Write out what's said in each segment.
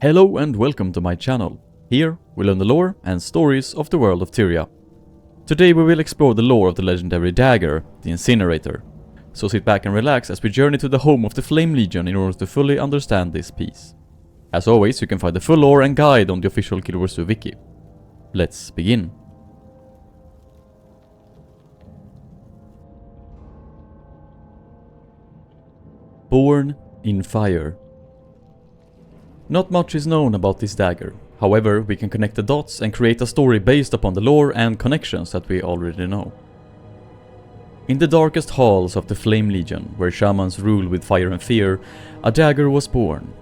Hello and welcome to my channel. Here we learn the lore and stories of the world of Tyria. Today we will explore the lore of the legendary dagger, the Incinerator. So sit back and relax as we journey to the home of the Flame Legion in order to fully understand this piece. As always, you can find the full lore and guide on the official Guild Wars 2 wiki. Let's begin. Born in Fire. Not much is known about this dagger. However, we can connect the dots and create a story based upon the lore and connections that we already know. In the darkest halls of the Flame Legion, where shamans rule with fire and fear, a dagger was born.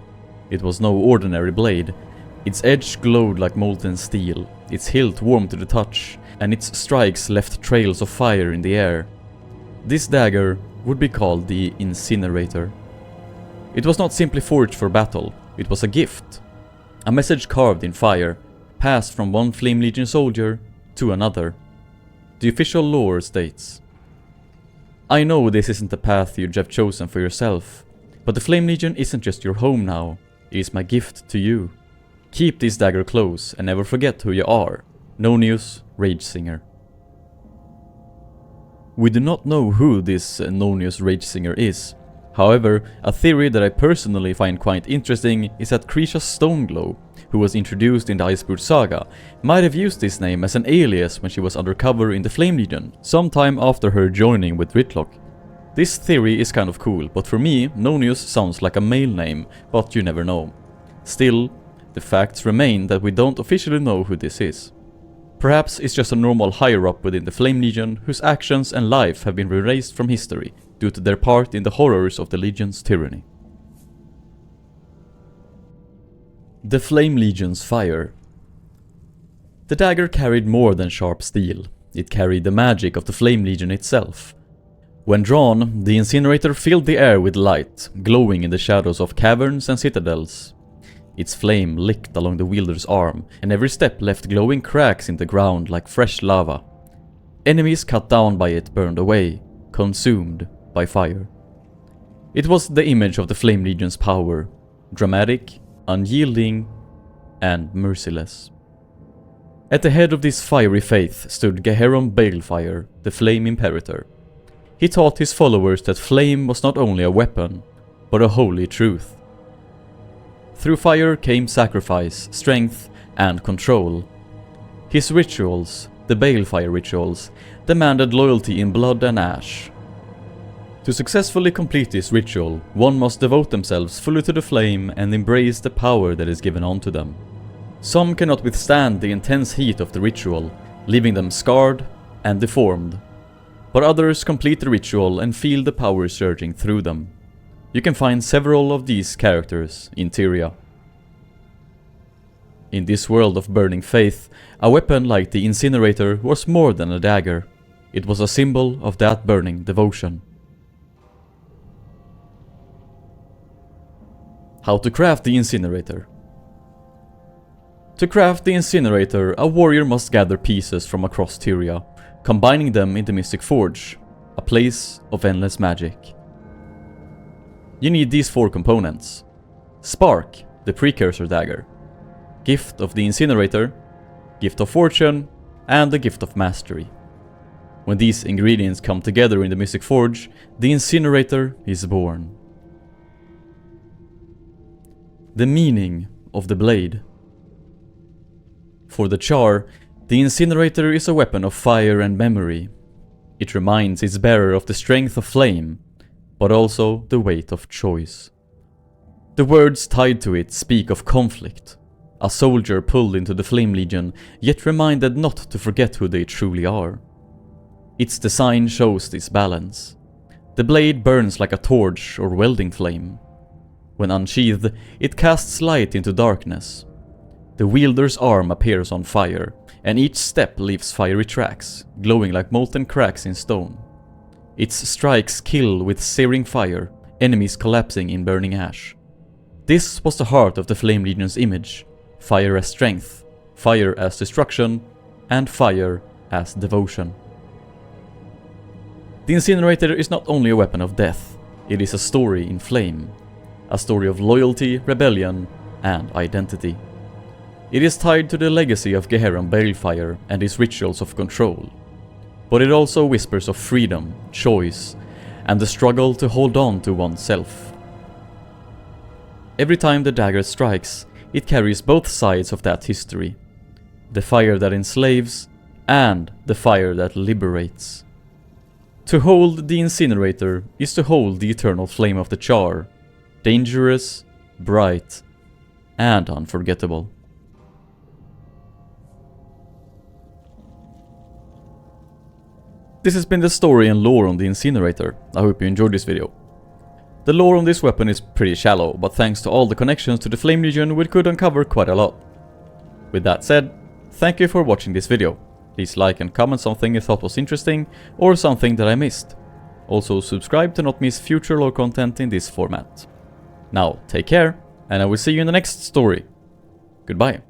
It was no ordinary blade. Its edge glowed like molten steel, its hilt warm to the touch, and its strikes left trails of fire in the air. This dagger would be called the Incinerator. It was not simply forged for battle. It was a gift, a message carved in fire, passed from one Flame Legion soldier to another. The official lore states, "I know this isn't the path you'd have chosen for yourself, but the Flame Legion isn't just your home now, it is my gift to you. Keep this dagger close and never forget who you are, Nonius Ragesinger." We do not know who this Nonius Ragesinger is. However, a theory that I personally find quite interesting is that Krisha Stoneglow, who was introduced in the Icebrood saga, might have used this name as an alias when she was undercover in the Flame Legion, sometime after her joining with Ritlock. This theory is kind of cool, but for me, Nonius sounds like a male name, but you never know. Still, the facts remain that we don't officially know who this is. Perhaps it's just a normal higher-up within the Flame Legion whose actions and life have been erased from history due to their part in the horrors of the Legion's tyranny. The Flame Legion's fire. The dagger carried more than sharp steel. It carried the magic of the Flame Legion itself. When drawn, the Incinerator filled the air with light, glowing in the shadows of caverns and citadels. Its flame licked along the wielder's arm, and every step left glowing cracks in the ground like fresh lava. Enemies cut down by it burned away, consumed by fire. It was the image of the Flame Legion's power, dramatic, unyielding, and merciless. At the head of this fiery faith stood Geheron Balefire, the Flame Imperator. He taught his followers that flame was not only a weapon, but a holy truth. Through fire came sacrifice, strength, and control. His rituals, the Balefire rituals, demanded loyalty in blood and ash. To successfully complete this ritual, one must devote themselves fully to the flame and embrace the power that is given onto them. Some cannot withstand the intense heat of the ritual, leaving them scarred and deformed. But others complete the ritual and feel the power surging through them. You can find several of these characters in Tyria. In this world of burning faith, a weapon like the Incinerator was more than a dagger. It was a symbol of that burning devotion. How to craft the Incinerator. To craft the Incinerator, a warrior must gather pieces from across Tyria, combining them in the Mystic Forge, a place of endless magic. You need these four components: Spark, the precursor dagger, Gift of the Incinerator, Gift of Fortune, and the Gift of Mastery. When these ingredients come together in the Mystic Forge, the Incinerator is born. The meaning of the blade. For the Char, the Incinerator is a weapon of fire and memory. It reminds its bearer of the strength of flame, but also the weight of choice. The words tied to it speak of conflict. A soldier pulled into the Flame Legion, yet reminded not to forget who they truly are. Its design shows this balance. The blade burns like a torch or welding flame. When unsheathed, it casts light into darkness. The wielder's arm appears on fire, and each step leaves fiery tracks, glowing like molten cracks in stone. Its strikes kill with searing fire, enemies collapsing in burning ash. This was the heart of the Flame Legion's image: fire as strength, fire as destruction, and fire as devotion. The Incinerator is not only a weapon of death, it is a story in flame. A story of loyalty, rebellion, and identity. It is tied to the legacy of Geheran Balefire and his rituals of control, but it also whispers of freedom, choice, and the struggle to hold on to oneself. Every time the dagger strikes, it carries both sides of that history. The fire that enslaves, and the fire that liberates. To hold the incinerator is to hold the eternal flame of the char, dangerous, bright, and unforgettable. This has been the story and lore on the incinerator. I hope you enjoyed this video. The lore on this weapon is pretty shallow, but thanks to all the connections to the Flame Legion we could uncover quite a lot. With that said, thank you for watching this video. Please like and comment something you thought was interesting, or something that I missed. Also subscribe to not miss future lore content in this format. Now take care, and I will see you in the next story. Goodbye.